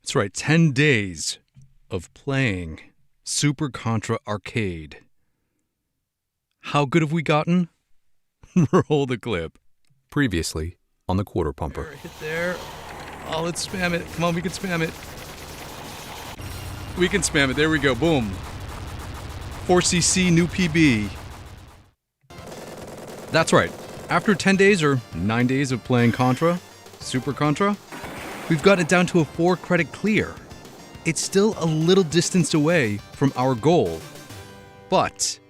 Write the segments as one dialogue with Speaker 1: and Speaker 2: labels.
Speaker 1: That's right, 10 days of playing Super Contra Arcade. How good have we gotten? Roll the clip.
Speaker 2: Previously on the Quarter Pumper.
Speaker 1: Hit there. Oh, let's spam it. Come on, we can spam it. We can spam it. There we go. Boom. 4cc new PB. That's right. After 10 days or 9 days of playing Contra, Super Contra, we've got it down to a 4-credit clear. It's still a little distance away from our goal, but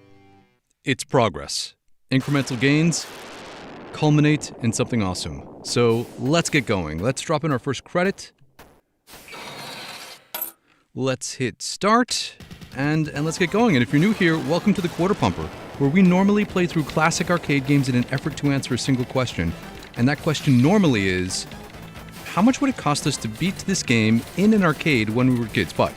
Speaker 1: it's progress. Incremental gains culminate in something awesome. So let's get going. Let's drop in our first credit. Let's hit start and let's get going. And if you're new here, welcome to the Quarter Pumper, where we normally play through classic arcade games in an effort to answer a single question. And that question normally is, how much would it cost us to beat this game in an arcade when we were kids? But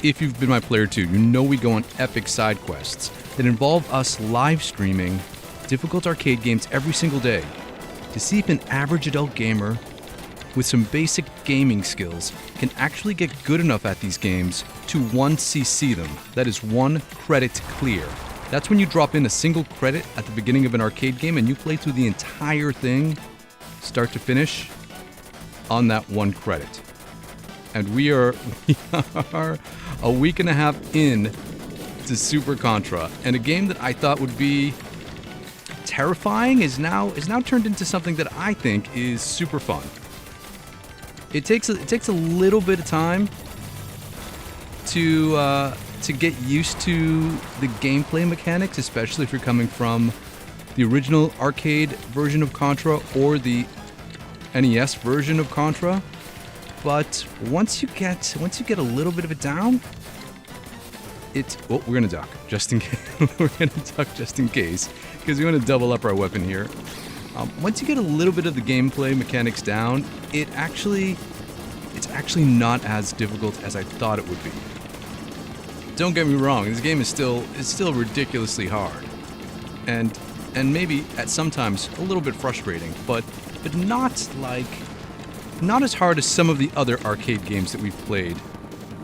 Speaker 1: if you've been my player too, you know we go on epic side quests that involve us live streaming difficult arcade games every single day to see if an average adult gamer with some basic gaming skills can actually get good enough at these games to 1cc them. That is 1 credit clear. That's when you drop in a single credit at the beginning of an arcade game and you play through the entire thing, start to finish, on that 1 credit. And we are a week and a half in to Super Contra, and a game that I thought would be terrifying is now turned into something that I think is super fun. It takes a little bit of time to get used to the gameplay mechanics, especially if you're coming from the original arcade version of Contra or the NES version of Contra. But once you get a little bit of it down, we're gonna duck just in case. We're gonna duck just in case because we want to double up our weapon here. Once you get a little bit of the gameplay mechanics down, it's actually not as difficult as I thought it would be. Don't get me wrong, this game is still ridiculously hard, and maybe at sometimes a little bit frustrating, but not as hard as some of the other arcade games that we've played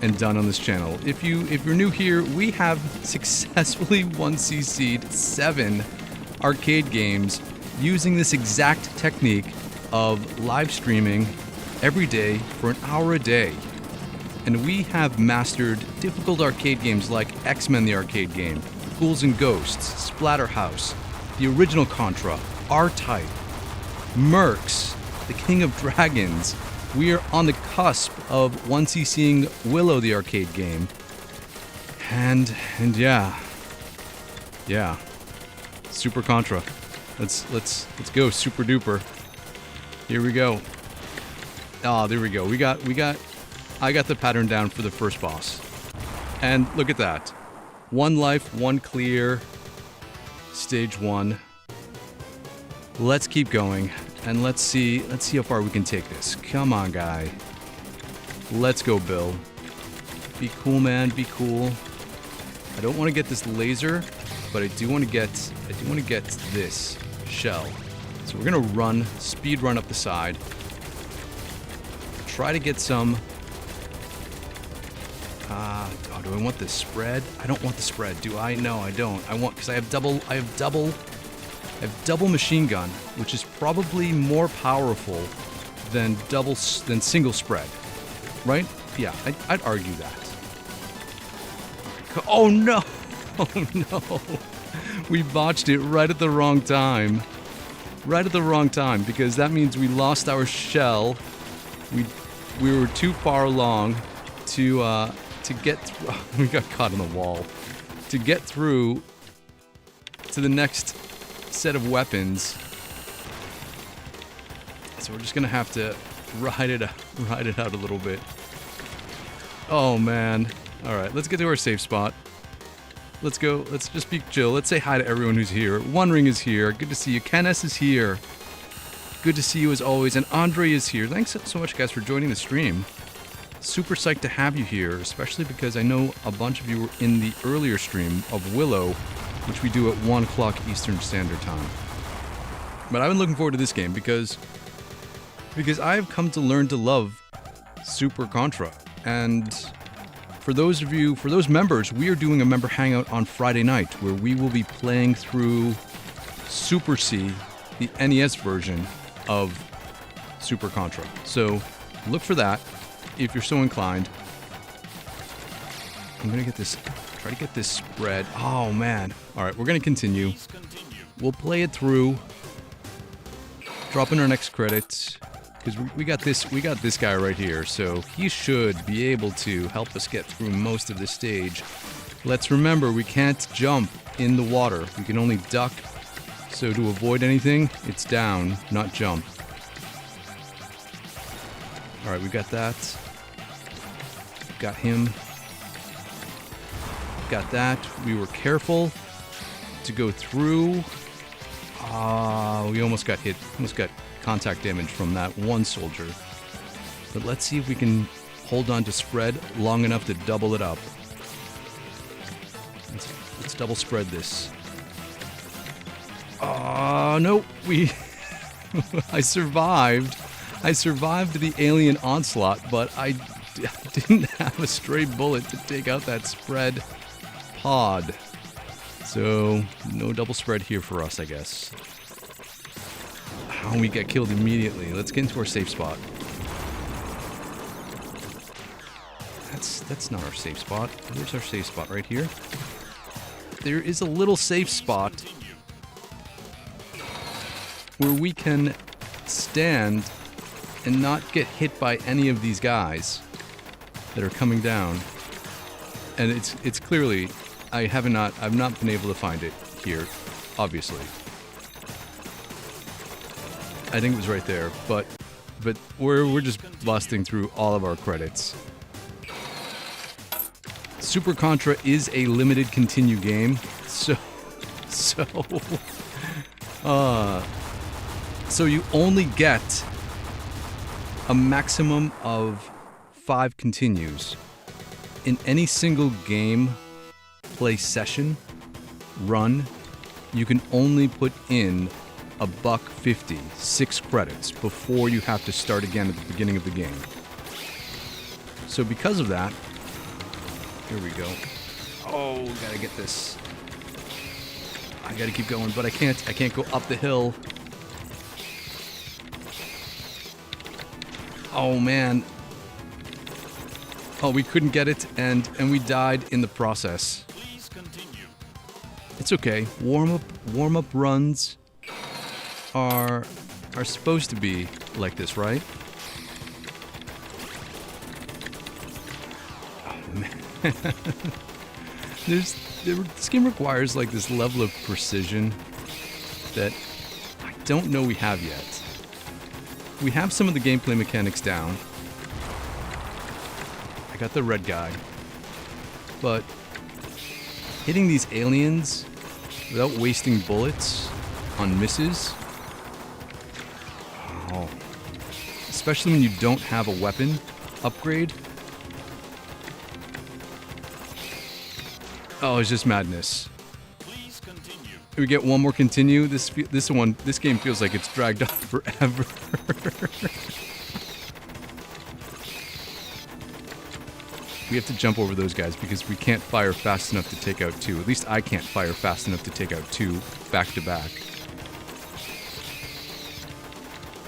Speaker 1: and done on this channel. If you're new here, we have successfully 1cc'd 7 arcade games using this exact technique of live streaming every day for an hour a day. And we have mastered difficult arcade games like X-Men the arcade game, Ghouls N Ghosts, Splatterhouse, the original Contra, R-Type, Mercs, the King of Dragons. We are on the cusp of 1cc'ing Willow the arcade game. And yeah. Super Contra. Let's go super duper. Here we go. Oh, there we go. I got the pattern down for the first boss. And look at that. 1 life, 1 clear. Stage 1. Let's keep going. And let's see how far we can take this. Come on, guy. Let's go, Bill. Be cool, man. Be cool. I don't want to get this laser, but I do want to get this shell. So we're gonna speed run up the side. Try to get some. Do I want this spread? I don't want the spread. Do I? No, I don't. Because I have double machine gun, which is probably more powerful than single spread, right? Yeah, I'd argue that. Oh no! Oh no! We botched it right at the wrong time. Right at the wrong time, because that means we lost our shell. We were too far along to get through. We got caught on the wall. To get through to the next set of weapons, so we're just gonna have to ride it out a little bit. Oh man! All right, let's get to our safe spot. Let's go. Let's just be chill. Let's say hi to everyone who's here. One Ring is here. Good to see you. Ken S is here. Good to see you as always. And Andre is here. Thanks so much, guys, for joining the stream. Super psyched to have you here, especially because I know a bunch of you were in the earlier stream of Willow, which we do at 1 o'clock Eastern Standard Time. But I've been looking forward to this game because I have come to learn to love Super Contra. And for those members, we are doing a member hangout on Friday night where we will be playing through Super C, the NES version of Super Contra. So look for that if you're so inclined. I'm gonna try to get this spread. Oh man. Alright, we're gonna continue. We'll play it through. Drop in our next credits. Because we got this guy right here, so he should be able to help us get through most of the stage. Let's remember, we can't jump in the water. We can only duck. So to avoid anything, it's down, not jump. Alright, we got that. Got him. Got that. We were careful to go through. We almost got hit. Almost got contact damage from that one soldier. But let's see if we can hold on to spread long enough to double it up. Let's double spread this. No, I survived. I survived the alien onslaught, but I didn't have a stray bullet to take out that spread pod. So, no double spread here for us, I guess. Oh, we got killed immediately. Let's get into our safe spot. That's not our safe spot. Where's our safe spot? Right here? There is a little safe spot where we can stand and not get hit by any of these guys that are coming down. And it's clearly, I've not been able to find it here, obviously. I think it was right there, but we're just busting through all of our credits. Super Contra is a limited continue game, so you only get a maximum of 5 continues in any single game play session run. You can only put in $1.50, 6 credits, before you have to start again at the beginning of the game. So because of that, here we go. Oh, gotta get this. I gotta keep going, but I can't go up the hill. Oh man. Oh, we couldn't get it, and we died in the process. It's okay. Warm up runs are supposed to be like this, right? Oh man. This game requires like this level of precision that I don't know we have yet. We have some of the gameplay mechanics down. I got the red guy. But hitting these aliens without wasting bullets on misses, especially when you don't have a weapon upgrade. Oh, it's just madness. Please continue. We get one more continue. This game feels like it's dragged on forever. We have to jump over those guys because we can't fire fast enough to take out 2. At least I can't fire fast enough to take out 2 back to back.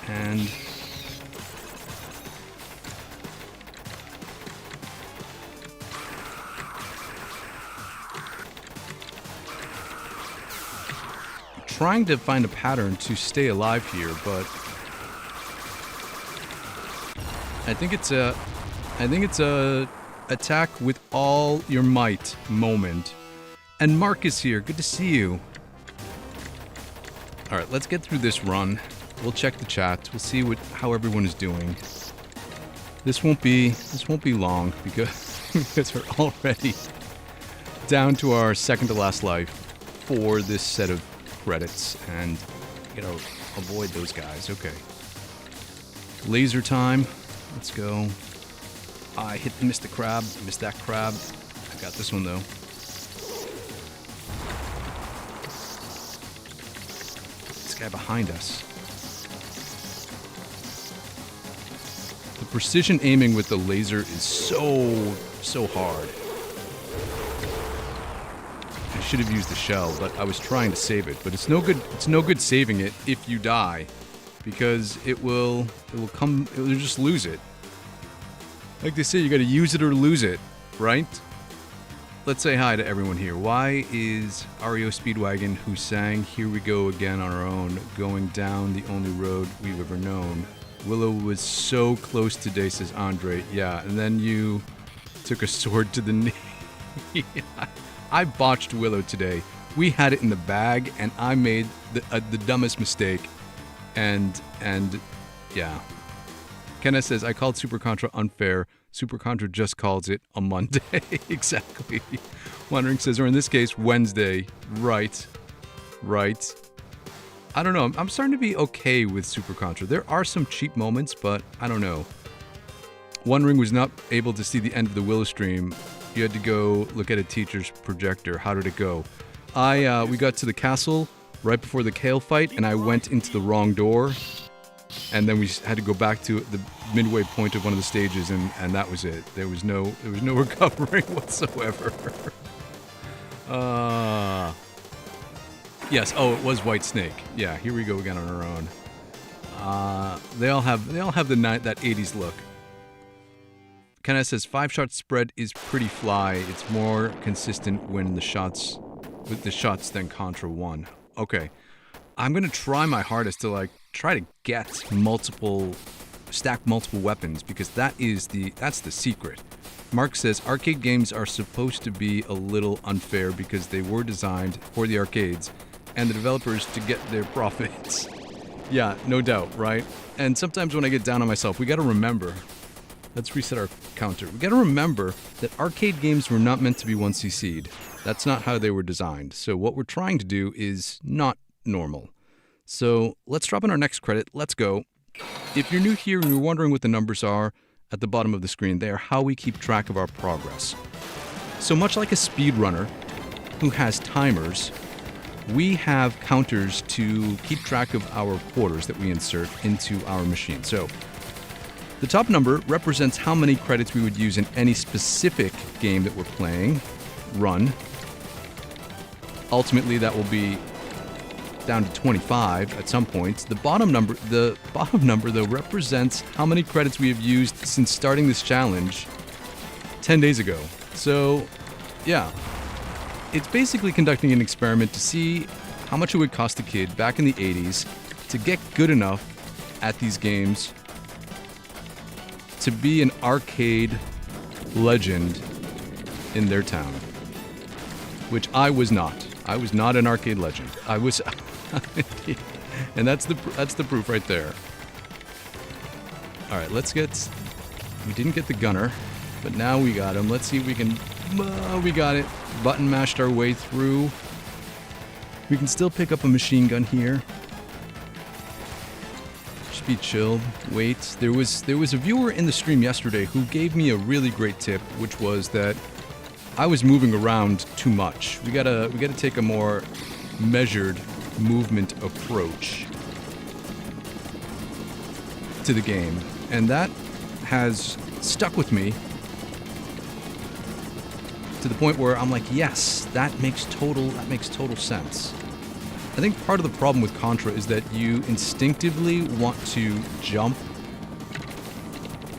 Speaker 1: And I'm trying to find a pattern to stay alive here, but I think it's a attack with all your might moment. And Mark is here. Good to see you. All right, let's get through this run. We'll check the chat. We'll see how everyone is doing. This won't be long because we're already down to our second to last life for this set of credits, and you know, avoid those guys. Okay. Laser time. Let's go. I missed the crab. Missed that crab. I got this one though. This guy behind us. The precision aiming with the laser is so hard. I should have used the shell, but I was trying to save it. But it's no good. It's no good saving it if you die, because it will just lose it. Like they say, you got to use it or lose it, right? Let's say hi to everyone here. Why is REO Speedwagon, who sang "Here We Go Again" on our own, going down the only road we've ever known? Willow was so close today, says Andre. Yeah, and then you took a sword to the knee. Yeah. I botched Willow today. We had it in the bag, and I made the dumbest mistake. And yeah. Kenneth says, I called Super Contra unfair. Super Contra just calls it a Monday. Exactly. Wondering says, or in this case, Wednesday. Right. I don't know. I'm starting to be okay with Super Contra. There are some cheap moments, but I don't know. Wondering was not able to see the end of the Willow stream. You had to go look at a teacher's projector. How did it go? We got to the castle right before the Kale fight, and I went into the wrong door. And then we had to go back to the midway point of one of the stages, and that was it. There was no recovering whatsoever. Yes. Oh, it was White Snake. Yeah. Here we go again on our own. They all have that 80s look. Kenneth says 5-shot spread is pretty fly. It's more consistent when the shots than Contra 1. Okay. I'm going to try my hardest to try to stack multiple weapons, because that's the secret. Mark says arcade games are supposed to be a little unfair because they were designed for the arcades and the developers to get their profits. Yeah, no doubt, right? And sometimes when I get down on myself, we got to remember. Let's reset our counter. We got to remember that arcade games were not meant to be 1cc'd. That's not how they were designed. So what we're trying to do is not normal. So let's drop in our next credit. Let's go. If you're new here and you're wondering what the numbers are at the bottom of the screen, they are how we keep track of our progress. So much like a speedrunner who has timers, we have counters to keep track of our quarters that we insert into our machine. So the top number represents how many credits we would use in any specific game that we're playing, run. Ultimately, that will be down to 25 at some point. The bottom number, though, represents how many credits we have used since starting this challenge 10 days ago. So, yeah. It's basically conducting an experiment to see how much it would cost a kid back in the 80s to get good enough at these games to be an arcade legend in their town. Which I was not. I was not an arcade legend. I was... and that's the proof right there. Alright, let's get... We didn't get the gunner, but now we got him. Let's see if we can... we got it. Button mashed our way through. We can still pick up a machine gun here. Just be chill. Wait. There was a viewer in the stream yesterday who gave me a really great tip, which was that I was moving around too much. We gotta take a more measured movement approach to the game, and that has stuck with me to the point where I'm like, yes, that makes total sense. I think part of the problem with Contra is that you instinctively want to jump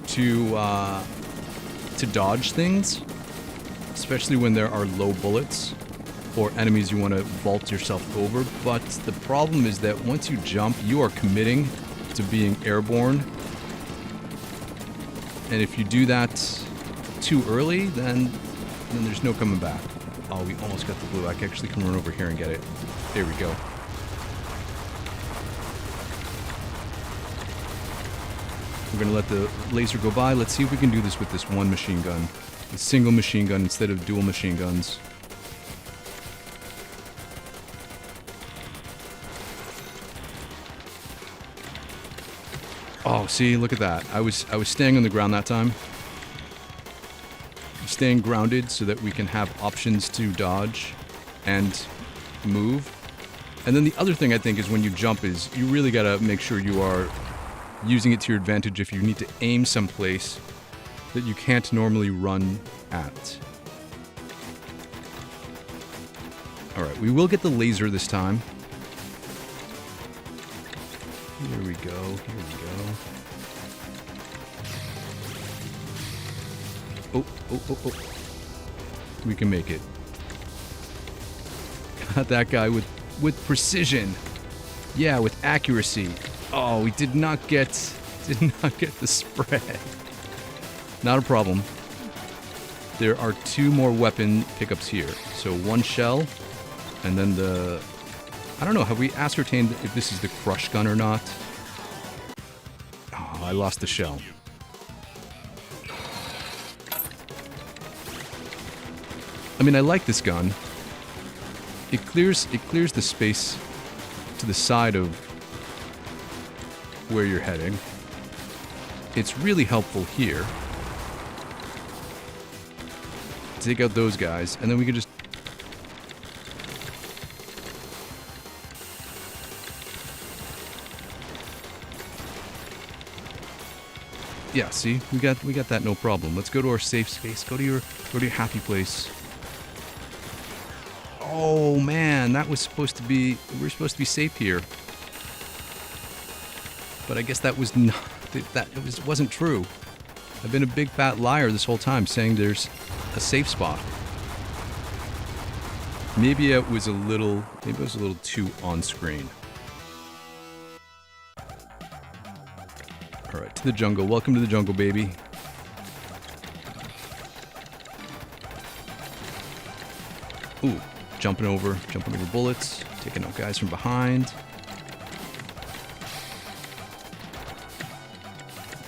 Speaker 1: to dodge things, especially when there are low bullets or enemies you want to vault yourself over. But the problem is that once you jump, you are committing to being airborne. And if you do that too early, then there's no coming back. Oh, we almost got the blue. I actually can run over here and get it. There we go. We're going to let the laser go by. Let's see if we can do this with this one machine gun. A single machine gun instead of dual machine guns. Oh, see, look at that. I was staying on the ground that time. Staying grounded so that we can have options to dodge and move. And then the other thing I think is when you jump is you really got to make sure you are using it to your advantage if you need to aim someplace that you can't normally run at. Alright, we will get the laser this time. Here we go, here we go. Oh, oh, oh, oh. We can make it. Got that guy with precision. Yeah, with accuracy. Oh, we did not get the spread. Not a problem. There are 2 more weapon pickups here. So 1 shell, and then the... I don't know, have we ascertained if this is the crush gun or not? Oh, I lost the shell. I mean, I like this gun. It clears the space to the side of where you're heading. It's really helpful here. Take out those guys, and then we can just... Yeah, see? We got that no problem. Let's go to our safe space. Go to your happy place. Oh man, that was supposed to be... We're supposed to be safe here. But I guess that was not... It wasn't true. I've been a big fat liar this whole time, saying there's a safe spot. Maybe it was a little too on screen. All right, to the jungle. Welcome to the jungle, baby. Ooh, jumping over bullets, taking out guys from behind.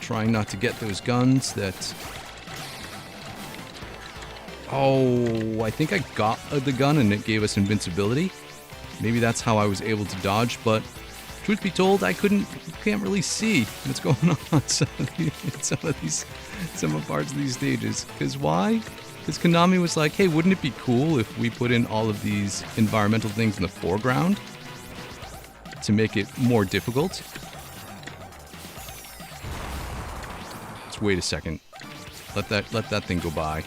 Speaker 1: Trying not to get those guns that... Oh, I think I got the gun and it gave us invincibility. Maybe that's how I was able to dodge, but truth be told, I can't really see what's going on some parts of these stages. Because why? Because Konami was like, hey, wouldn't it be cool if we put in all of these environmental things in the foreground to make it more difficult? Let's wait a second. Let that thing go by.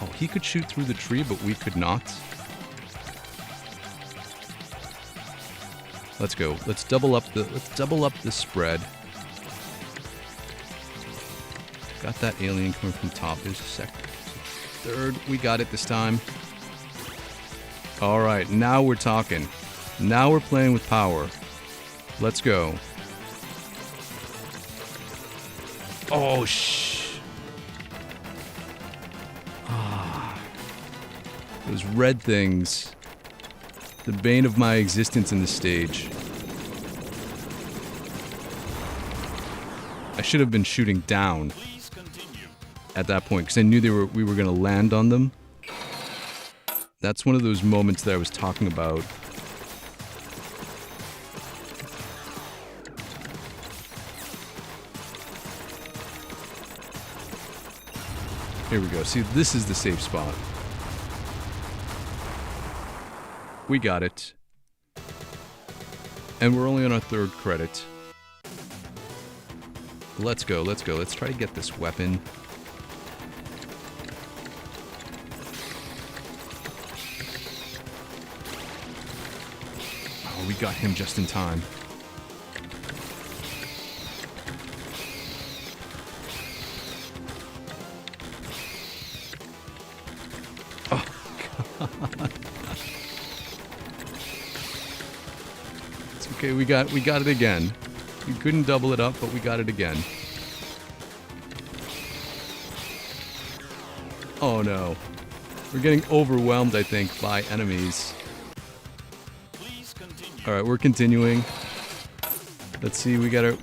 Speaker 1: Oh, he could shoot through the tree, but we could not. Let's go. Let's double up the spread. Got that alien coming from top. There's a second. Third. We got it this time. All right, now we're talking. Now we're playing with power. Let's go. Oh, those red things. The bane of my existence in this stage. I should have been shooting down at that point, because I knew we were going to land on them. That's one of those moments that I was talking about. Here we go. See, this is the safe spot. We got it. And we're only on our 3rd credit. Let's go, let's go. Let's try to get this weapon. Oh, we got him just in time. Oh, God. It's okay, we got it again. We couldn't double it up, but we got it again. Oh no. We're getting overwhelmed, I think, by enemies. Alright, we're continuing. Let's see, we got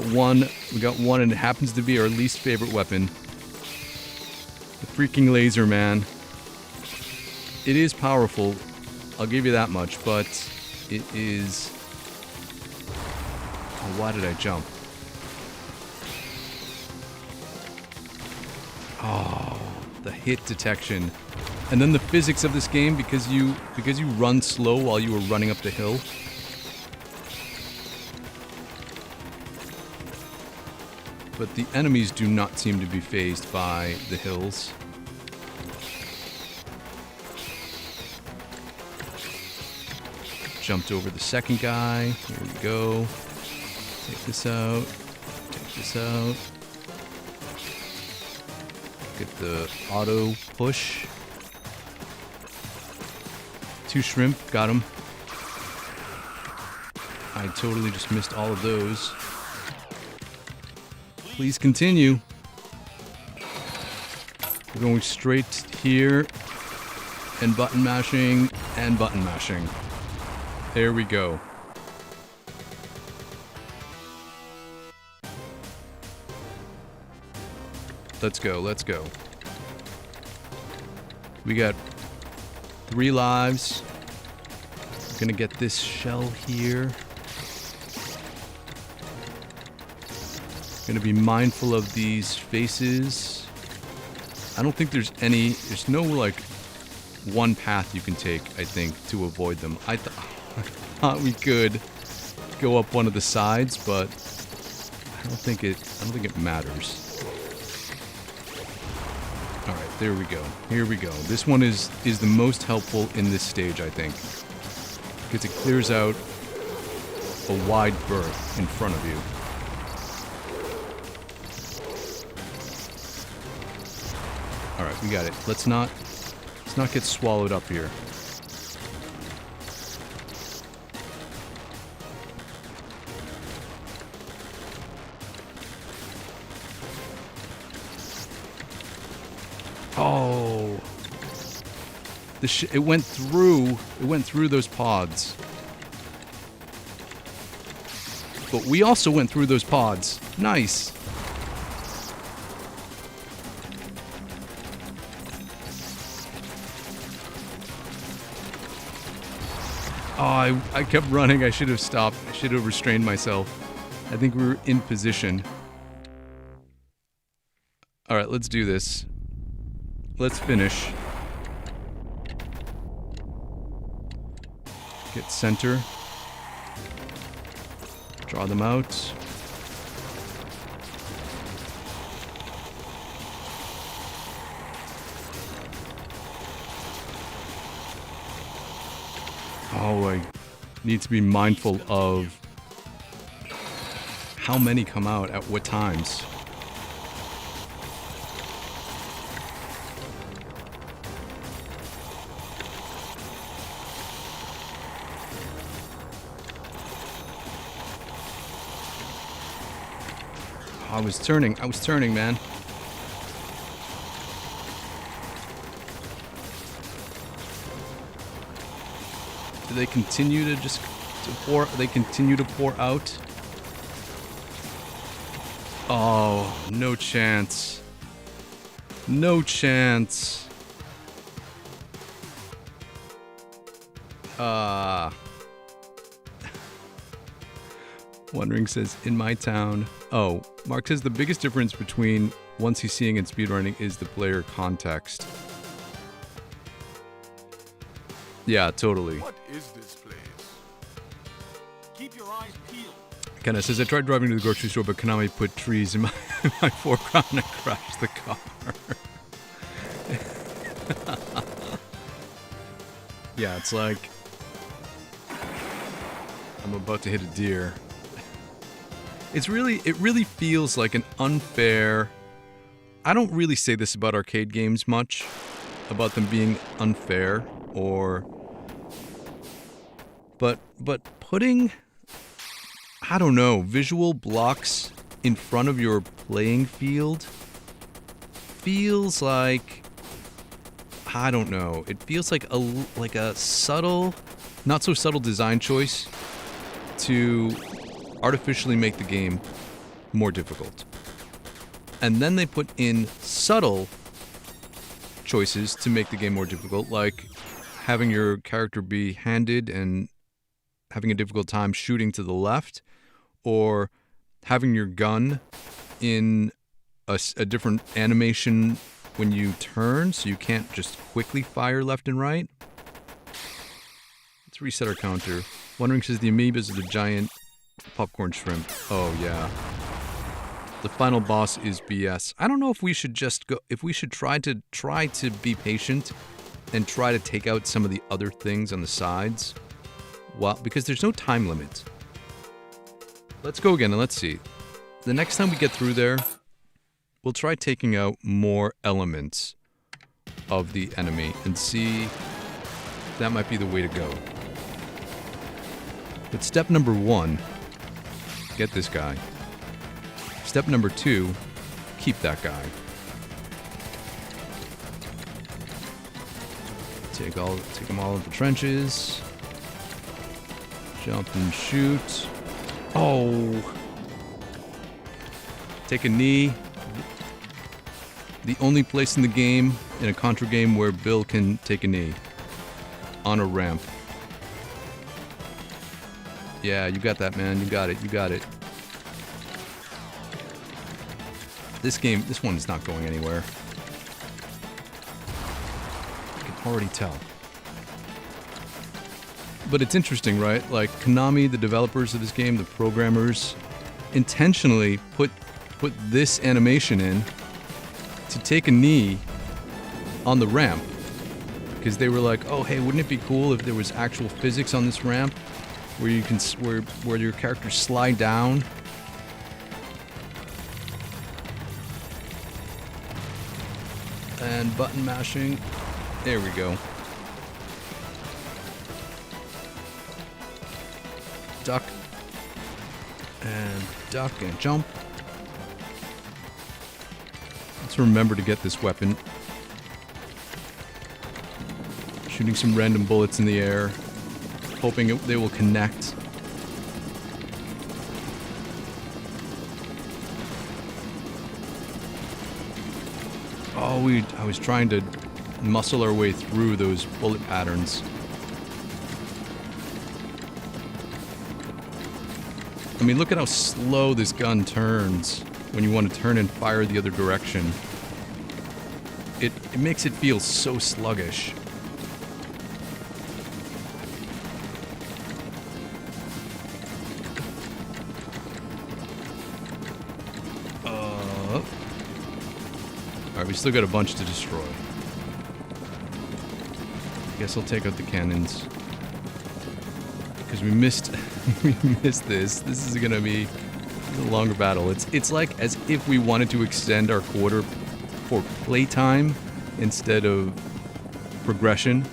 Speaker 1: one, and it happens to be our least favorite weapon. The freaking laser, man. It is powerful, I'll give you that much, but it is... Oh, why did I jump? Oh, the hit detection. And then the physics of this game, because you run slow while you were running up the hill. But the enemies do not seem to be fazed by the hills. Jumped over the second guy. Here we go. Take this out. Take this out. Get the auto push. 2 shrimp. Got him. I totally just missed all of those. Please continue. We're going straight here. And button mashing. And button mashing. There we go. Let's go, let's go. We got 3 lives. Gonna get this shell here. Gonna be mindful of these faces. I don't think there's no like one path you can take, I think, to avoid them. I thought we could go up one of the sides, but I don't think it matters. Alright, there we go. Here we go. This one is the most helpful in this stage, I think. Because it clears out a wide berth in front of you. Alright, we got it. Let's not get swallowed up here. Oh. It went through those pods. But we also went through those pods. Nice. Oh, I kept running. I should have stopped. I should have restrained myself. I think we were in position. Alright, let's do this. Let's finish. Get center. Draw them out. Oh, I need to be mindful of how many come out at what times. I was turning, man. Do they continue to pour? They continue to pour out? Oh, no chance. No chance. Wondering says, in my town. Oh, Mark says the biggest difference between one CCing and speedrunning is the player context. Yeah, totally.
Speaker 3: What is this place? Keep your eyes peeled.
Speaker 1: Kenna says, I tried driving to the grocery store, but Konami put trees in my foreground and I crashed the car. Yeah, it's like I'm about to hit a deer. It really feels like an unfair... I don't really say this about arcade games much, about them being unfair, or... But putting, I don't know, visual blocks in front of your playing field feels like... I don't know. It feels like a subtle, not so subtle design choice to artificially make the game more difficult. And then they put in subtle choices to make the game more difficult, like having your character be handed and having a difficult time shooting to the left, or having your gun in a different animation when you turn, so you can't just quickly fire left and right. Let's reset our counter. Wondering says the amoebas are the giant popcorn shrimp. Oh, yeah. The final boss is BS. I don't know if we should just go, if we should try to be patient and try to take out some of the other things on the sides. Well, because there's no time limit. Let's go again and let's see. The next time we get through there, we'll try taking out more elements of the enemy and see if that might be the way to go. But step number 1, get this guy. Step number 2, keep that guy. Take them all into the trenches. Jump and shoot. Oh! Take a knee. The only place in the game, in a Contra game, where Bill can take a knee. On a ramp. Yeah, you got that, man. You got it. You got it. This one is not going anywhere. I can already tell. But it's interesting, right? Like, Konami, the developers of this game, the programmers, intentionally put this animation in to take a knee on the ramp. Because they were like, oh, hey, wouldn't it be cool if there was actual physics on this ramp? Where you can, where your characters slide down. And button mashing. There we go. Duck. And duck and jump. Let's remember to get this weapon. Shooting some random bullets in the air. Hoping they will connect. Oh, I was trying to muscle our way through those bullet patterns. I mean, look at how slow this gun turns when you want to turn and fire the other direction. It makes it feel so sluggish. Alright, we still got a bunch to destroy. Guess I'll take out the cannons. Because we missed we missed this. This is gonna be a longer battle. It's like as if we wanted to extend our quarter for playtime instead of progression.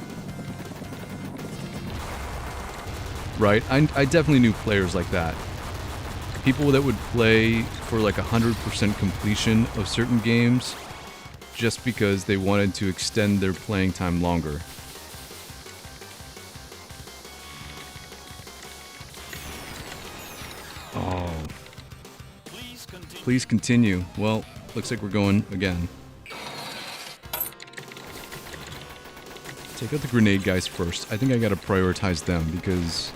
Speaker 1: Right? I definitely knew players like that. People that would play for like 100% completion of certain games just because they wanted to extend their playing time longer. Oh. Please continue. Well, looks like we're going again. Take out the grenade guys first. I think I gotta prioritize them because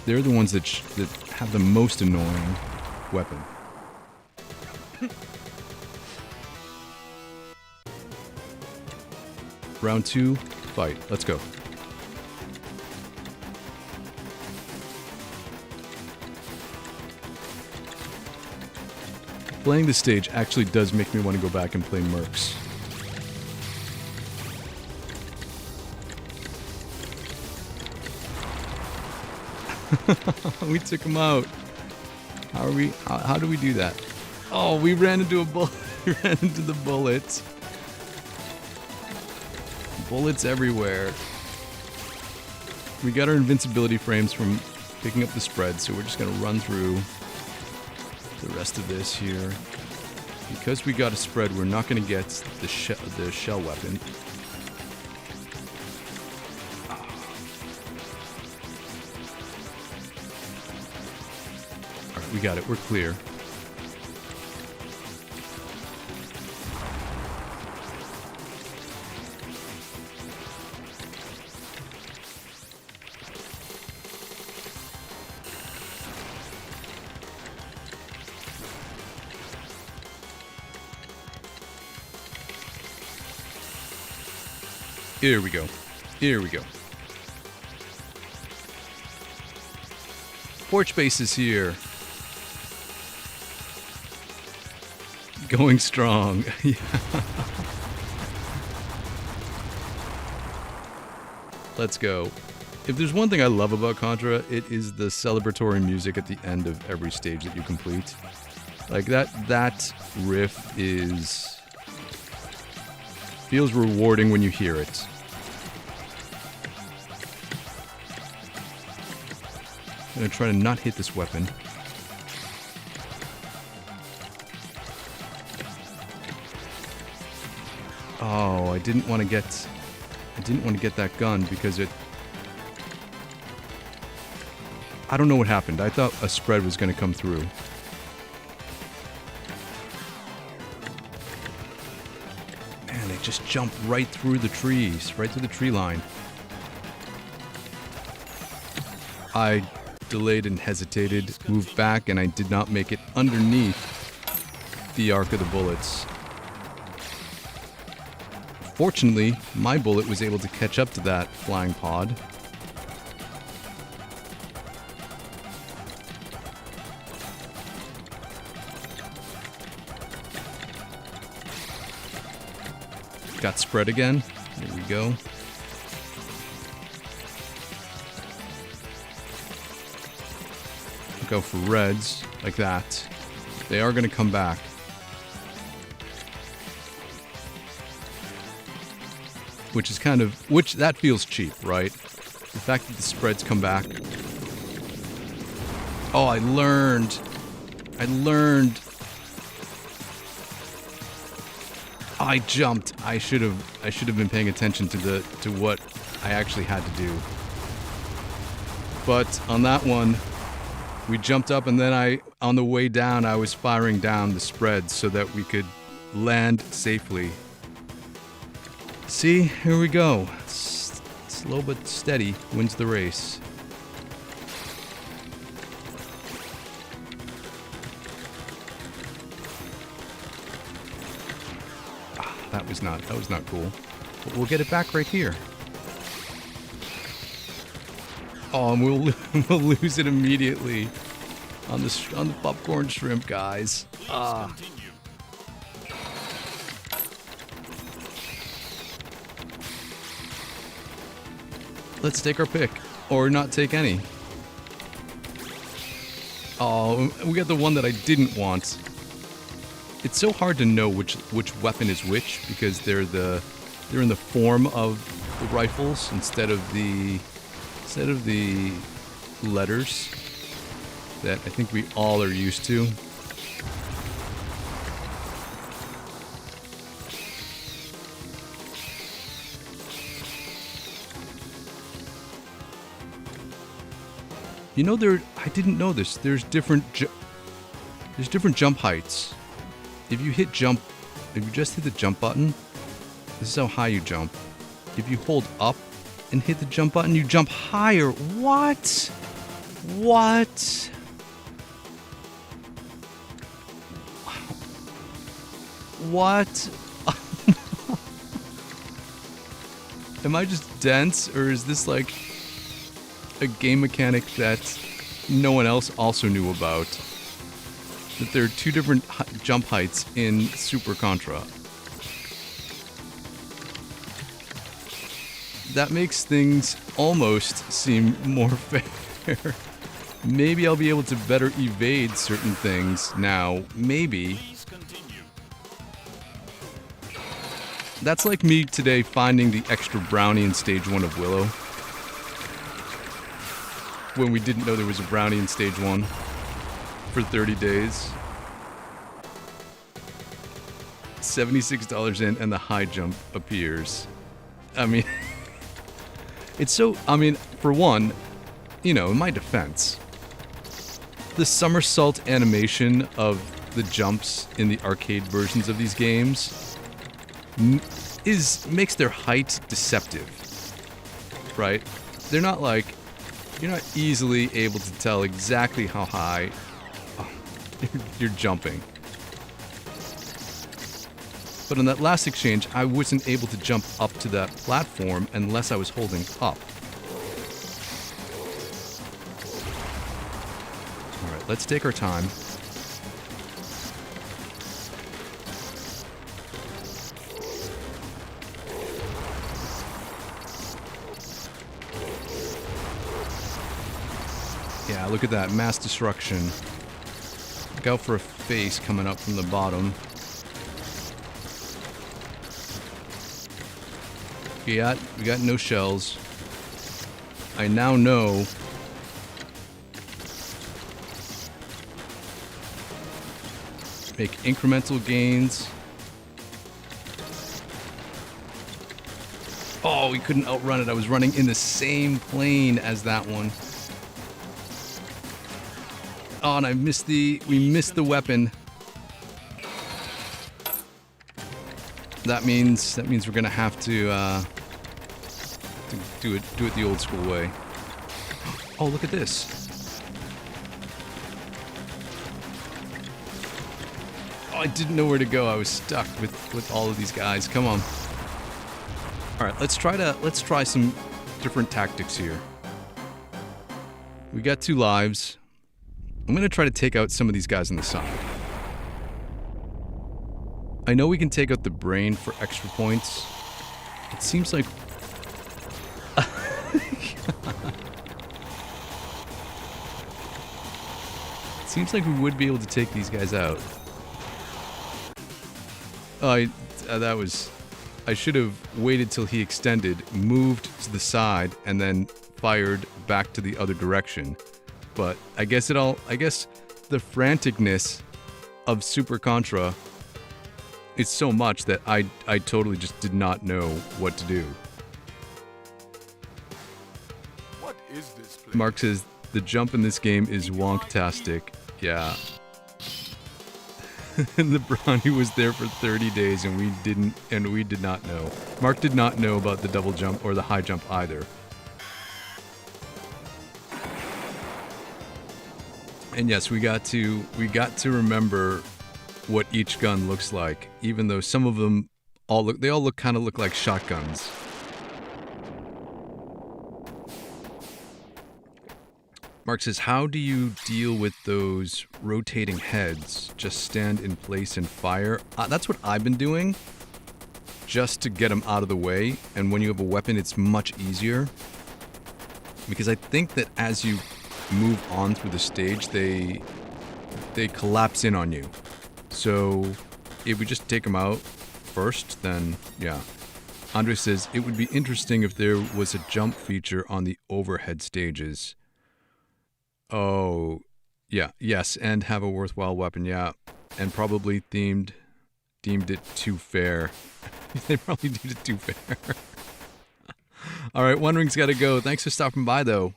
Speaker 1: they're the ones that have the most annoying weapon. Round 2, fight. Let's go. Playing this stage actually does make me want to go back and play Mercs. We took him out. How do we do that? Oh, we ran into a bullet. We ran into the bullets. Bullets everywhere. We got our invincibility frames from picking up the spread, so we're just gonna run through the rest of this here. Because we got a spread, we're not gonna get the shell weapon. Alright, we got it. We're clear. Here we go. Here we go. Porch base is here. Going strong. Yeah. Let's go. If there's one thing I love about Contra, it is the celebratory music at the end of every stage that you complete. Like that riff feels rewarding when you hear it. I'm gonna try to not hit this weapon. Oh, I didn't want to get that gun because I don't know what happened. I thought a spread was going to come through. Man, they just jump right through the trees, right through the tree line. I delayed and hesitated, moved back, and I did not make it underneath the arc of the bullets. Fortunately, my bullet was able to catch up to that flying pod. Got spread again. There we go. Go for reds, like that. They are going to come back. Which is that feels cheap, right? The fact that the spreads come back. Oh, I learned. I jumped. I should have been paying attention to what I actually had to do. But on that one, we jumped up, and then on the way down, I was firing down the spreads so that we could land safely. See, here we go. Slow but steady wins the race. That was not cool. But we'll get it back right here. Oh, and we'll lose it immediately on the popcorn shrimp, guys. Let's take our pick, or not take any. Oh, we got the one that I didn't want. It's so hard to know which weapon is which because they're in the form of the rifles instead of the letters that I think we all are used to. You know, I didn't know this. There's different jump heights. If you just hit the jump button, this is how high you jump. If you hold up and hit the jump button, you jump higher. What? Am I just dense, or is this like a game mechanic that no one else also knew about? That there are two different jump heights in Super Contra. That makes things almost seem more fair. Maybe I'll be able to better evade certain things now. Maybe. That's like me today finding the extra brownie in stage 1 of Willow. When we didn't know there was a brownie in stage 1 for 30 days. $76 in and the high jump appears. I mean, for one, in my defense, the somersault animation of the jumps in the arcade versions of these games makes their height deceptive, right? They're not like, you're not easily able to tell exactly how high you're jumping. But on that last exchange, I wasn't able to jump up to that platform unless I was holding up. Alright, let's take our time. Yeah, look at that. Mass destruction. Look out for a face coming up from the bottom. We got no shells. I now know make incremental gains. Oh, we couldn't outrun it. I was running in the same plane as that one. Oh, and we missed the weapon. That means we're gonna have to do it the old school way. Oh, look at this. Oh, I didn't know where to go. I was stuck with all of these guys. Come on. All right, let's try some different tactics here. We got 2 lives. I'm gonna try to take out some of these guys on the side. I know we can take out the brain for extra points. It seems like... It seems like we would be able to take these guys out. Oh, that was... I should have waited till he extended, moved to the side, and then fired back to the other direction. But I guess the franticness of Super Contra is so much that I totally just did not know what to do.
Speaker 3: What is this place?
Speaker 1: Mark says the jump in this game is wonktastic. Yeah. And the brownie was there for 30 days and we did not know. Mark did not know about the double jump or the high jump either. And yes, we got to remember what each gun looks like, even though some of them all kind of look like shotguns. Mark says, how do you deal with those rotating heads? Just stand in place and fire? That's what I've been doing, just to get them out of the way. And when you have a weapon, it's much easier. Because I think that as you move on through the stage, they collapse in on you. So if we just take them out first, then yeah. Andre says, it would be interesting if there was a jump feature on the overhead stages. Oh, yeah, yes, and have a worthwhile weapon, yeah. And probably deemed it too fair. They probably deemed it too fair. Alright, One Ring's gotta go. Thanks for stopping by, though.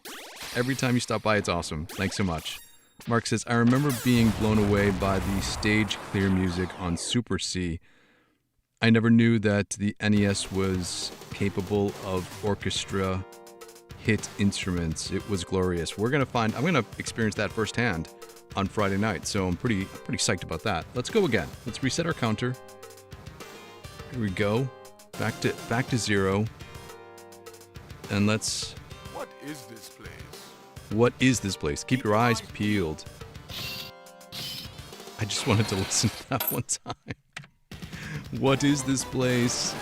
Speaker 1: Every time you stop by, it's awesome. Thanks so much. Mark says, I remember being blown away by the stage clear music on Super C. I never knew that the NES was capable of orchestra hit instruments. It was glorious. I'm gonna experience that firsthand on Friday night, so I'm pretty psyched about that. Let's go again. Let's reset our counter. Here we go. Back to 0. And let's...
Speaker 3: What is this place?
Speaker 1: What is this place? Keep your eyes peeled. I just wanted to listen to that one time. What is this place?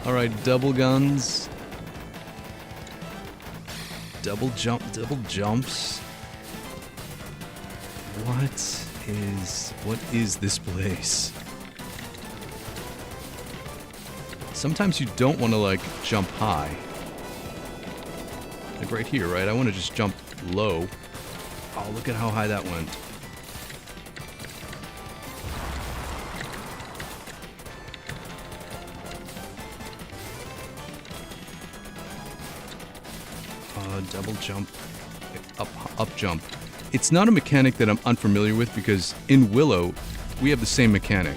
Speaker 1: Alright, double guns. Double jumps. What is this place? Sometimes you don't want to, like, jump high. Like right here, right? I want to just jump low. Oh, look at how high that went. Double jump. Up jump. It's not a mechanic that I'm unfamiliar with because in Willow, we have the same mechanic.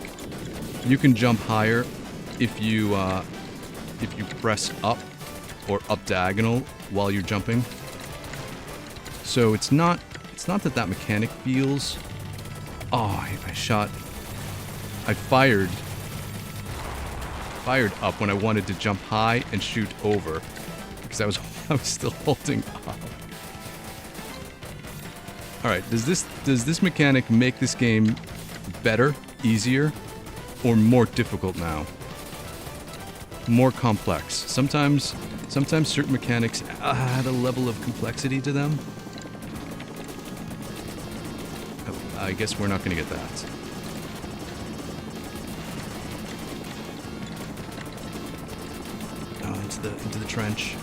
Speaker 1: You can jump higher if you press up or up diagonal while you're jumping. So it's not that mechanic feels... Oh, I fired up when I wanted to jump high and shoot over because I was still holding up. All right, does this mechanic make this game better, easier, or more difficult now? More complex. Sometimes Sometimes certain mechanics add a level of complexity to them. Oh, I guess we're not going to get that. Oh, into the trench.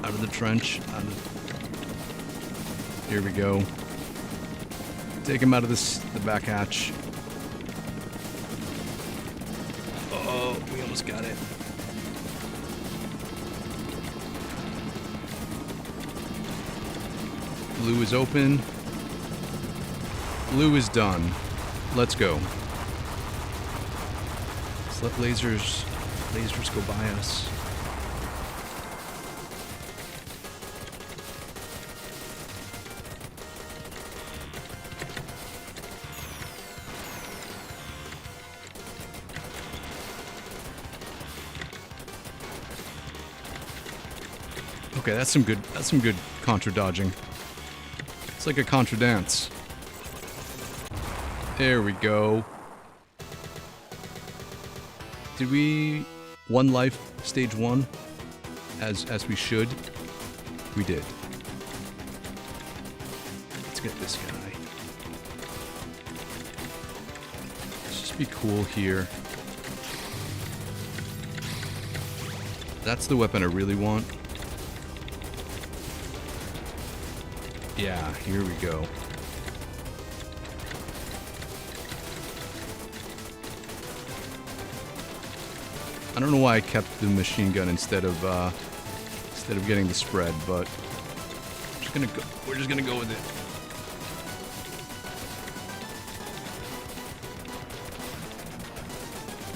Speaker 1: Out of the trench. Here we go. Take him out of the back hatch. Oh, we almost got it. Blue is open. Blue is done. Let's go. Let's let lasers go by us. Okay, that's some good contra dodging. It's like a contra dance. There we go. Did we one life stage 1 as we should? We did. Let's get this guy. Let's just be cool here. That's the weapon I really want. Yeah, here we go. I don't know why I kept the machine gun instead of getting the spread, but we're just gonna go with it.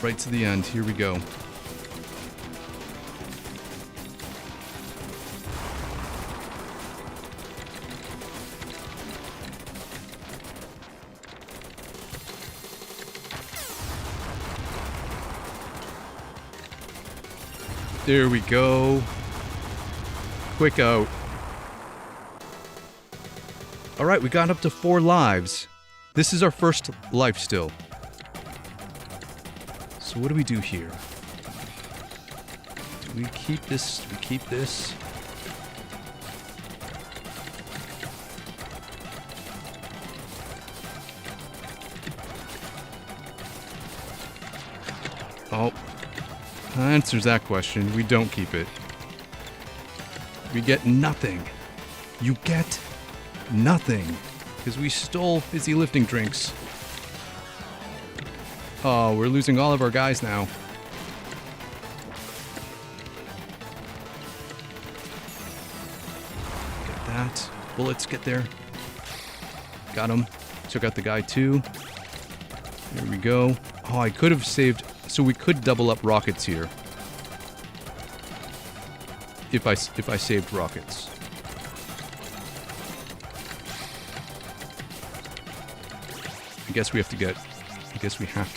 Speaker 1: Right to the end. Here we go. There we go. Quick out. Alright, we got up to 4 lives. This is our first life still. So what do we do here? Do we keep this? Do we keep this? Oh. Answers that question. We don't keep it. We get nothing. You get nothing. Because we stole fizzy lifting drinks. Oh, we're losing all of our guys now. Get that. Bullets, get there. Got him. Took out the guy too. There we go. Oh, I could have saved... So we could double up rockets here. If I saved rockets. I guess we have to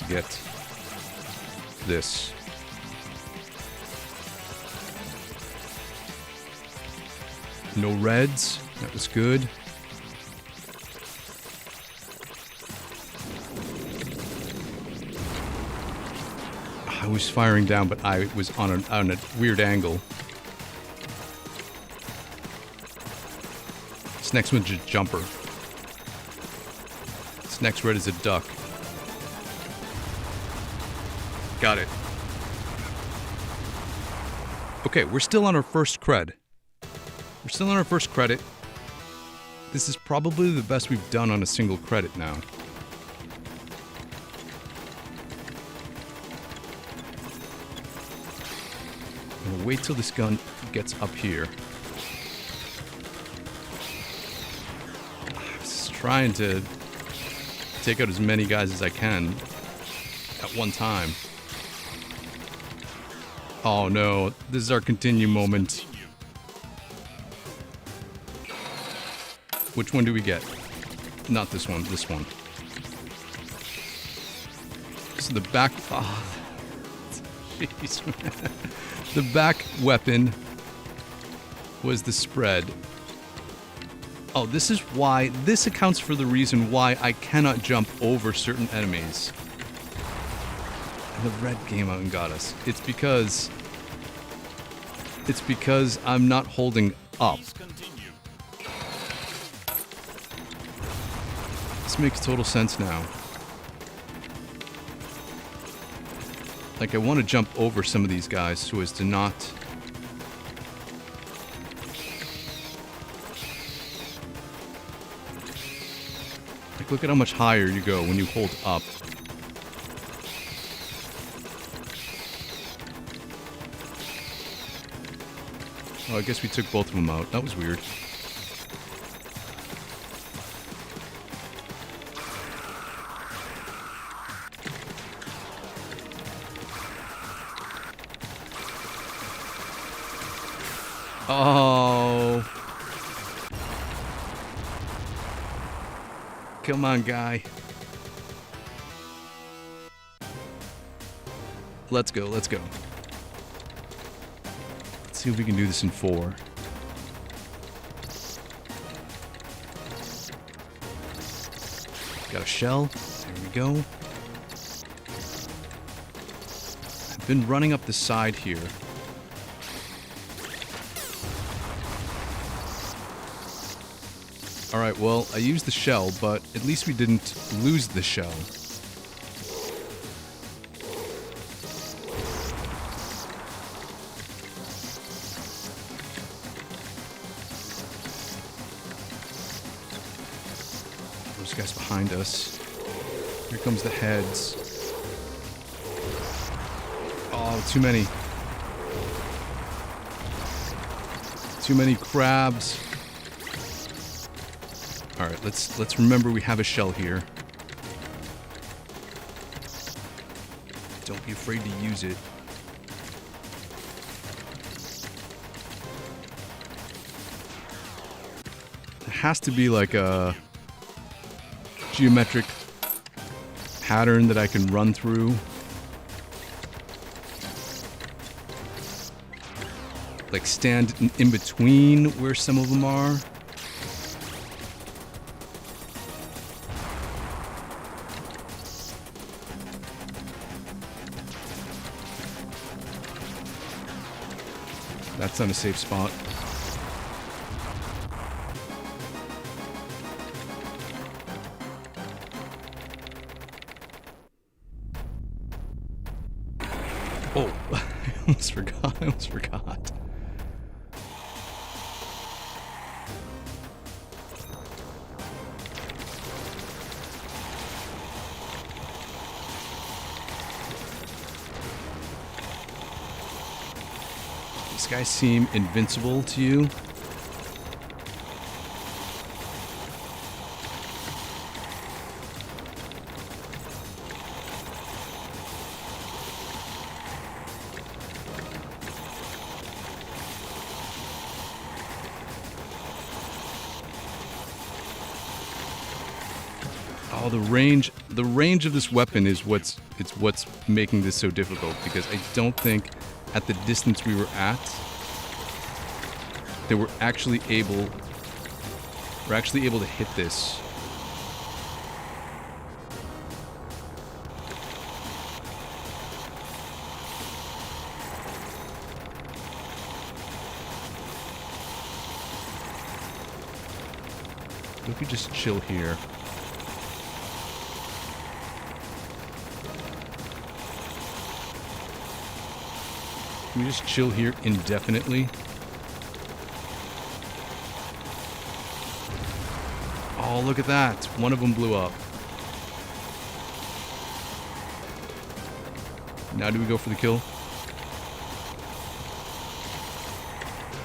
Speaker 1: get this. No reds. That was good. I was firing down, but I was on a weird angle. This next one's a jumper. This next red is a duck. Got it. Okay, we're still on our first cred. We're still on our first credit. This is probably the best we've done on a single credit now. I'm gonna wait till this gun gets up here. I'm just trying to take out as many guys as I can at one time. Oh no, this is our continue moment. Which one do we get? Not this one, this one. So the back... Oh, jeez, man. The back weapon was the spread. Oh, this is why... This accounts for the reason why I cannot jump over certain enemies. And the red came out and got us. It's because I'm not holding up.
Speaker 3: Please continue.
Speaker 1: This makes total sense now. Like, I want to jump over some of these guys so as to not... Like, look at how much higher you go when you hold up. Oh, I guess we took both of them out. That was weird. Oh. Come on, guy. Let's go, let's go. Let's see if we can do this in 4. Got a shell. There we go. I've been running up the side here. Alright, well, I used the shell, but at least we didn't lose the shell. Those guys behind us. Here comes the heads. Oh, too many. Too many crabs. Alright, let's remember we have a shell here. Don't be afraid to use it. There has to be like a geometric pattern that I can run through. Like stand in between where some of them are. That's not a safe spot. Oh, I almost forgot. These guys seem invincible to you. Oh, the range of this weapon is what's making this so difficult, because I don't think at the distance we were at they were actually able to hit this. What if we just chill here? Can we just chill here indefinitely? Oh, look at that. One of them blew up. Now do we go for the kill?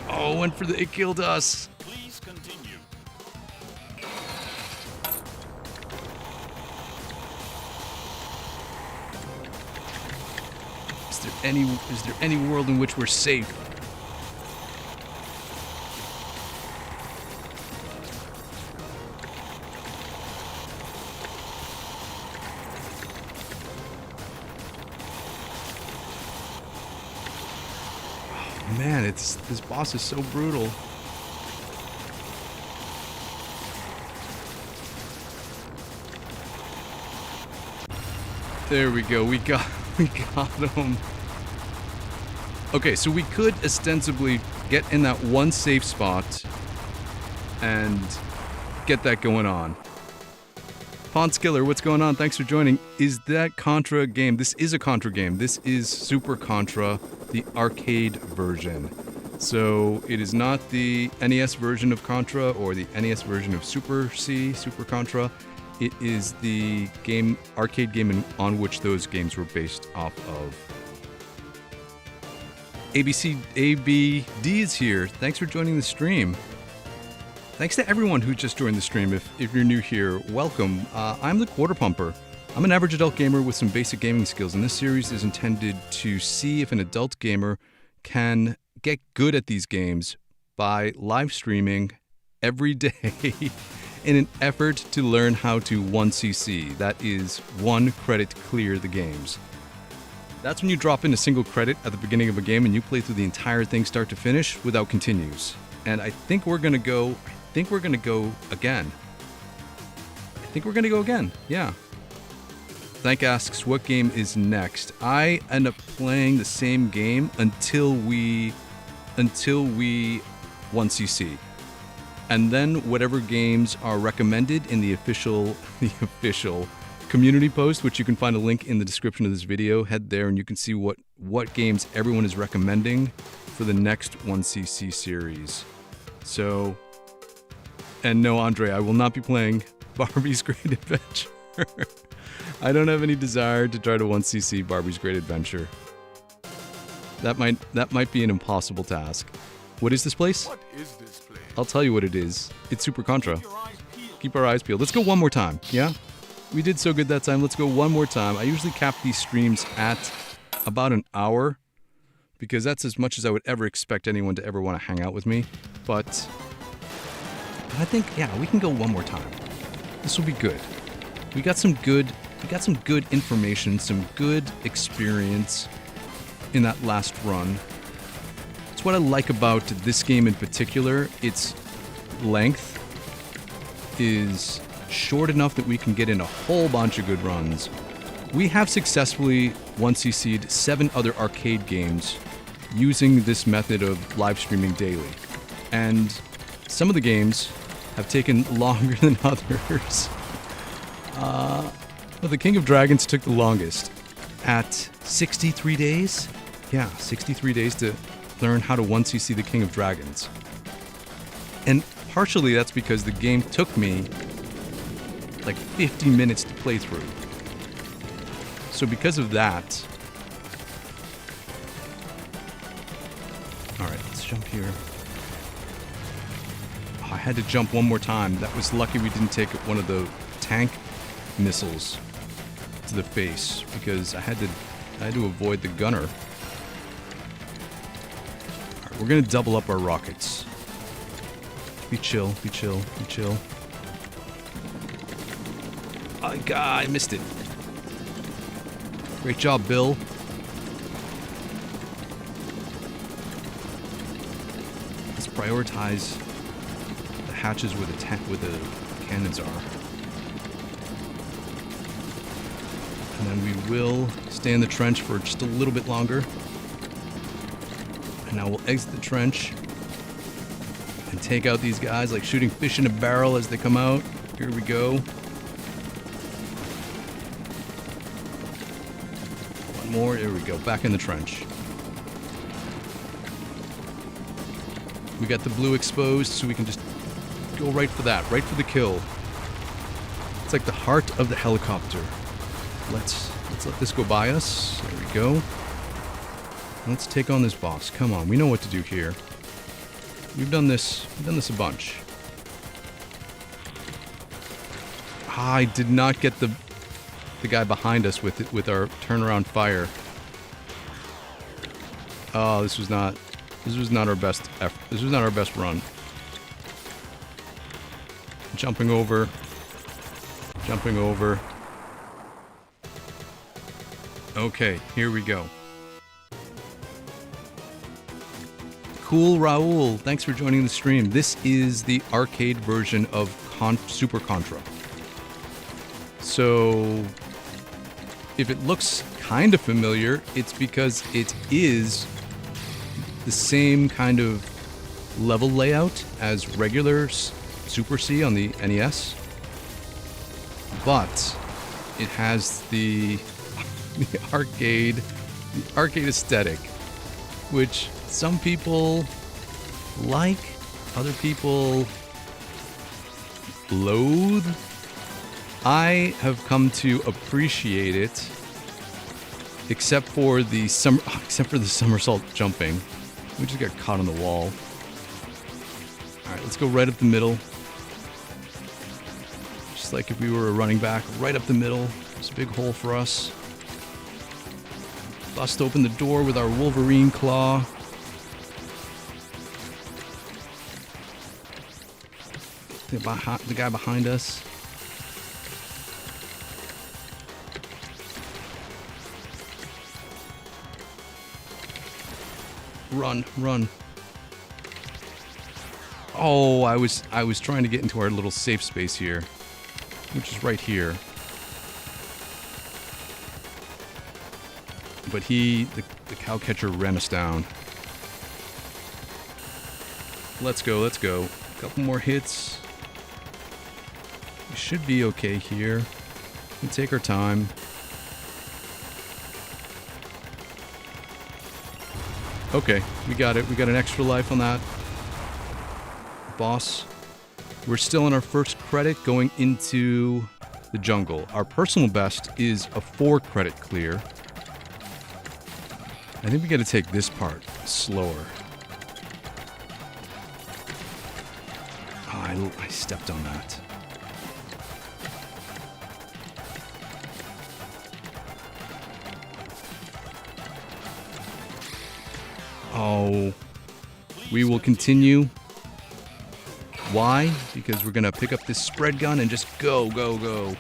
Speaker 1: Oh, went for the... It killed us.
Speaker 3: Please continue.
Speaker 1: Is there any world in which we're safe? Oh, man, this boss is so brutal. There we go. We got him. Okay, so we could ostensibly get in that one safe spot and get that going on. Pond Skiller, what's going on? Thanks for joining. Is that Contra game? This is a Contra game. This is Super Contra, the arcade version. So it is not the NES version of Contra or the NES version of Super Contra. It is the arcade game on which those games were based off of. ABD is here. Thanks for joining the stream. Thanks to everyone who just joined the stream. If you're new here, welcome. I'm the Quarter Pumper. I'm an average adult gamer with some basic gaming skills, and this series is intended to see if an adult gamer can get good at these games by live streaming every day in an effort to learn how to 1cc. That is, one credit clear the games. That's when you drop in a single credit at the beginning of a game and you play through the entire thing start to finish without continues. And I think we're gonna go again. Yeah. Thank asks, what game is next? I end up playing the same game until we 1cc. And then whatever games are recommended in the official community post, which you can find a link in the description of this video, head there and you can see what games everyone is recommending for the next 1cc series. So, and no, Andre, I will not be playing Barbie's Great Adventure. I don't have any desire to try to 1cc Barbie's Great Adventure. That might be an impossible task. What is this place?
Speaker 3: What is this place?
Speaker 1: I'll tell you what it is. It's Super Contra. Keep our eyes peeled. Let's go one more time, yeah? We did so good that time. Let's go one more time. I usually cap these streams at about an hour because that's as much as I would ever expect anyone to ever want to hang out with me. But I think, yeah, we can go one more time. This will be good. We got some good information, some good experience in that last run. It's what I like about this game in particular. Its length is short enough that we can get in a whole bunch of good runs. We have successfully 1cc'd 7 other arcade games using this method of live streaming daily. And some of the games have taken longer than others. Well, the King of Dragons took the longest at 63 days. Yeah, 63 days to learn how to 1cc the King of Dragons. And partially that's because the game took me like 50 minutes to play through. So because of that... Alright, let's jump here. Oh, I had to jump one more time. That was lucky we didn't take one of the tank missiles to the face because I had to avoid the gunner. Alright, we're gonna double up our rockets. Be chill, be chill, be chill. Oh, God, I missed it. Great job, Bill. Let's prioritize the hatches where the cannons are. And then we will stay in the trench for just a little bit longer. And now we'll exit the trench and take out these guys like shooting fish in a barrel as they come out. Here we go. One more. There we go. Back in the trench. We got the blue exposed, so we can just go right for that. Right for the kill. It's like the heart of the helicopter. Let's let this go by us. There we go. Let's take on this boss. Come on, we know what to do here. We've done this a bunch. I did not get the guy behind us with our turnaround fire. Oh, this was not our best effort. This was not our best run. Jumping over. Okay, here we go. Cool Raul, thanks for joining the stream. This is the arcade version of Super Contra. So if it looks kind of familiar, it's because it is the same kind of level layout as regular Super C on the NES, but it has the arcade aesthetic, which some people like, other people loathe. I have come to appreciate it, except for the somersault jumping. We just got caught on the wall. All right, let's go right up the middle. Just like if we were a running back, right up the middle. There's a big hole for us. Bust open the door with our Wolverine claw. The guy behind us. Run, run. Oh, I was trying to get into our little safe space here, which is right here. But the cow catcher ran us down. Let's go, let's go. A couple more hits. We should be okay here. We take our time. Okay, we got it. We got an extra life on that boss. We're still in our first credit going into the jungle. Our personal best is a 4-credit clear. I think we got to take this part slower. Oh, I stepped on that. Oh, we will continue. Why? Because we're going to pick up this spread gun and just go, go, go.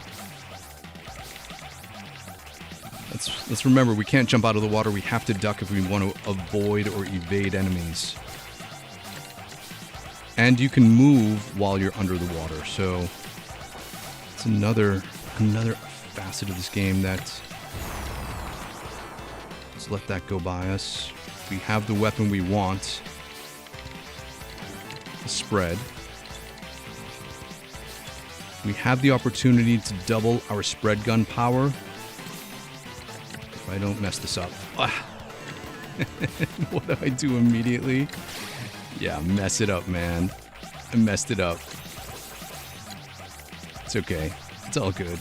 Speaker 1: Let's remember, we can't jump out of the water. We have to duck if we want to avoid or evade enemies. And you can move while you're under the water. So it's another facet of this game that... Let's let that go by us. We have the weapon we want. The spread. We have the opportunity to double our spread gun power. If I don't mess this up. What do I do immediately? Yeah, mess it up, man. I messed it up. It's okay. It's all good.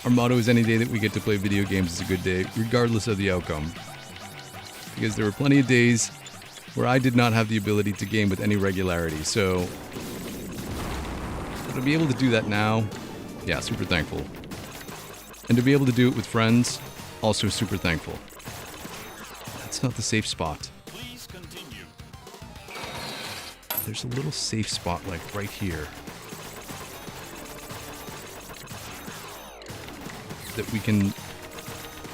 Speaker 1: Our motto is any day that we get to play video games is a good day, regardless of the outcome. Because there were plenty of days where I did not have the ability to game with any regularity, so to be able to do that now, yeah, super thankful. And to be able to do it with friends, also super thankful. That's not the safe spot.
Speaker 3: Please continue.
Speaker 1: There's a little safe spot like right here that we can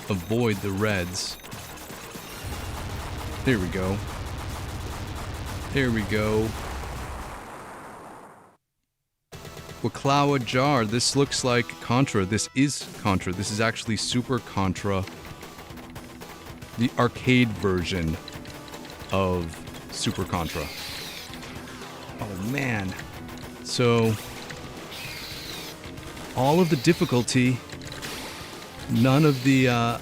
Speaker 1: avoid the reds. There we go. There we go. Waklawa Jar. This looks like Contra. This is Contra. This is actually Super Contra. The arcade version of Super Contra. Oh man. So, all of the difficulty, none of the none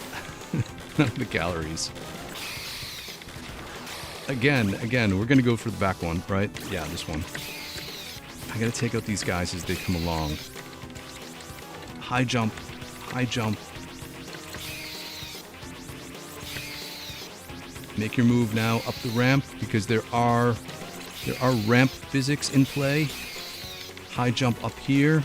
Speaker 1: of the calories. Again, we're gonna go for the back one, right? Yeah, this one. I gotta take out these guys as they come along. High jump, high jump. Make your move now up the ramp because there are ramp physics in play. High jump up here.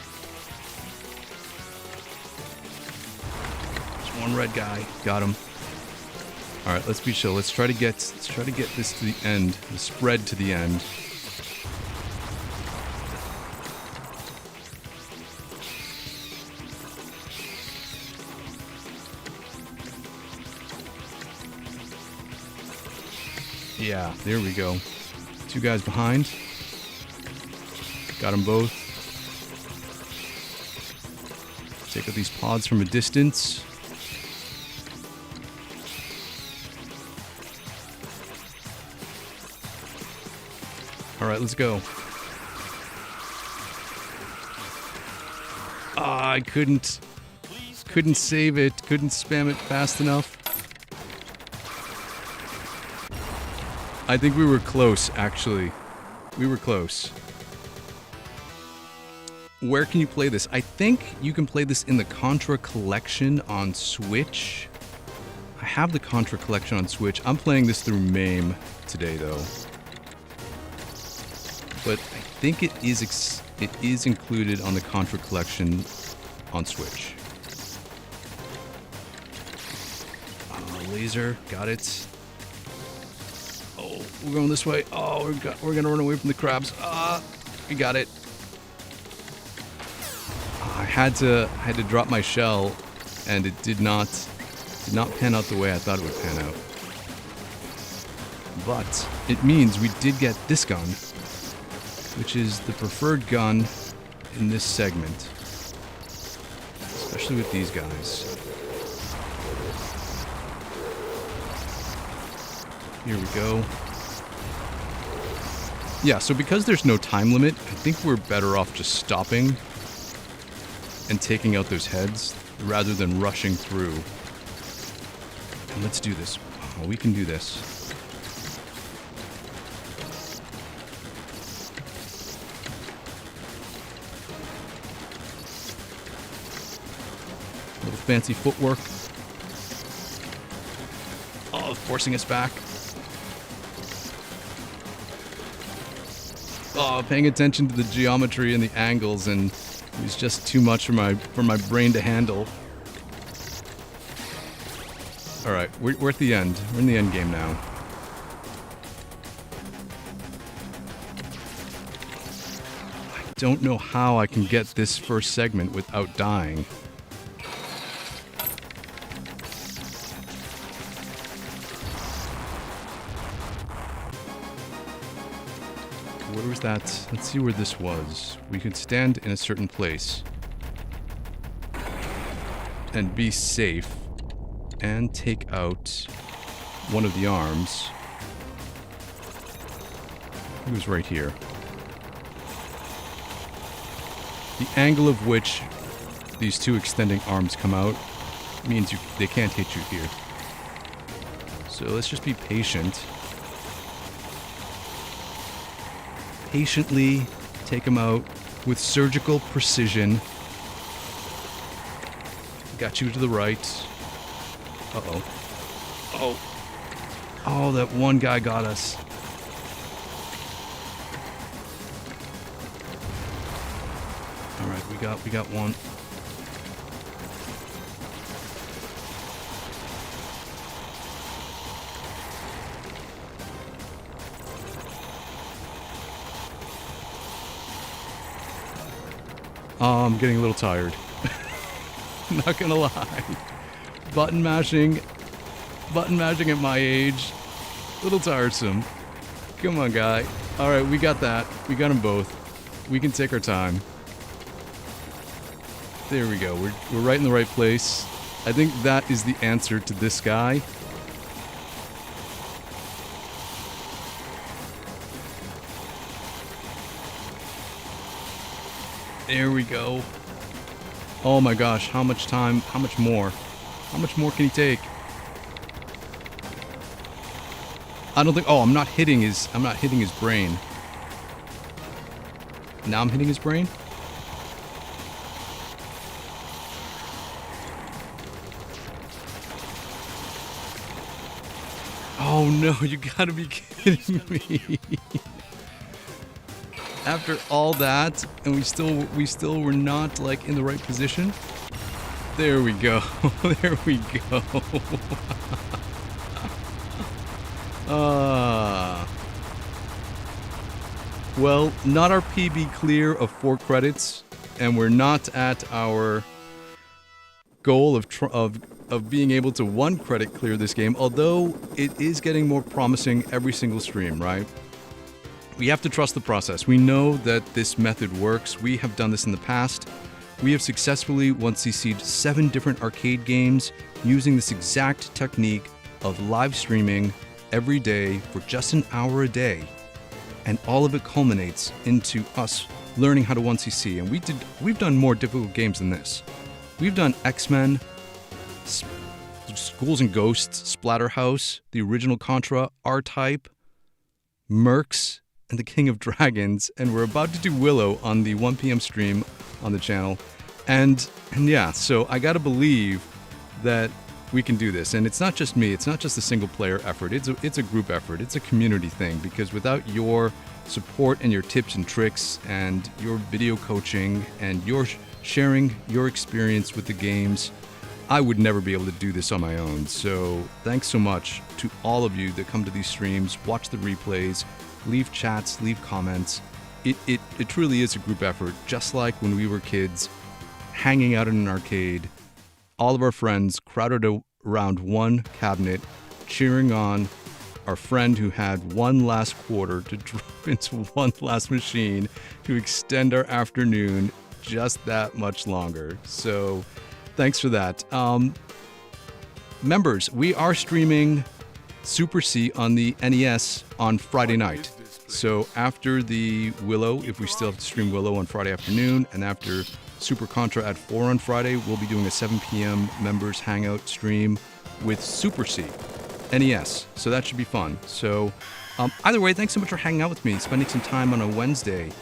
Speaker 1: There's one red guy. Got him. All right, let's be chill. Let's try to get this to the end, the spread to the end. Yeah, there we go. Two guys behind. Got them both. Take out these pods from a distance. All right, let's go. I couldn't save it. Couldn't spam it fast enough. I think we were close, actually. We were close. Where can you play this? I think you can play this in the Contra collection on Switch. I have the Contra collection on Switch. I'm playing this through MAME today, though. But I think it is included on the Contra collection on Switch. Laser, got it. Oh, we're going this way. Oh, we're gonna run away from the crabs. We got it. I had to drop my shell, and it did not pan out the way I thought it would pan out. But it means we did get this gun, which is the preferred gun in this segment, especially with these guys. Here we go. Yeah, so because there's no time limit, I think we're better off just stopping and taking out those heads rather than rushing through. And let's do this. Oh, we can do this. A little fancy footwork. Oh, forcing us back. Oh, paying attention to the geometry and the angles, and it was just too much for my brain to handle. All right, we're at the end. We're in the end game now. I don't know how I can get this first segment without dying. Where was that? Let's see where this was. We could stand in a certain place and be safe and take out one of the arms. It was right here. The angle of which these two extending arms come out means they can't hit you here. So let's just be patient. Patiently take them out with surgical precision. Got you to the right. Uh-oh. Oh. Oh, that one guy got us. All right, we got one. Oh, I'm getting a little tired. Not gonna lie. Button mashing at my age. A little tiresome. Come on, guy. Alright, we got that. We got them both. We can take our time. There we go. We're right in the right place. I think that is the answer to this guy. There we go. Oh my gosh, how much time, how much more? How much more can he take? I don't think, oh, I'm not hitting his brain. Now I'm hitting his brain? Oh no, you gotta be kidding me. After all that, and we still were not like in the right position. There we go. There we go. Well, not our PB clear of 4 credits, and we're not at our goal of being able to 1 credit clear this game, although it is getting more promising every single stream, right? We have to trust the process. We know that this method works. We have done this in the past. We have successfully 1cc'd 7 different arcade games using this exact technique of live streaming every day for just an hour a day. And all of it culminates into us learning how to 1cc. And we've done more difficult games than this. We've done X-Men, Ghouls N Ghosts, Splatterhouse, the original Contra, R-Type, Mercs, and the King of Dragons, and we're about to do Willow on the 1 p.m. stream on the channel. And yeah, so I gotta believe that we can do this. And it's not just me, it's not just a single player effort, it's a group effort, it's a community thing, because without your support and your tips and tricks and your video coaching and your sharing your experience with the games, I would never be able to do this on my own. So thanks so much to all of you that come to these streams, watch the replays, leave chats, leave comments. It truly is a group effort, just like when we were kids, hanging out in an arcade, all of our friends crowded around one cabinet, cheering on our friend who had one last quarter to drop into one last machine to extend our afternoon just that much longer. So thanks for that. Members, we are streaming Super C on the NES on Friday night. So after the Willow, if we still have to stream Willow on Friday afternoon, and after Super Contra at 4 on Friday, we'll be doing a 7 p.m. members hangout stream with Super C, NES. So that should be fun. So either way, thanks so much for hanging out with me, spending some time on a Wednesday.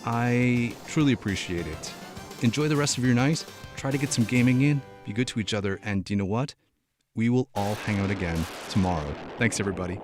Speaker 1: I truly appreciate it. Enjoy the rest of your night. Try to get some gaming in. Be good to each other. And you know what? We will all hang out again tomorrow. Thanks, everybody.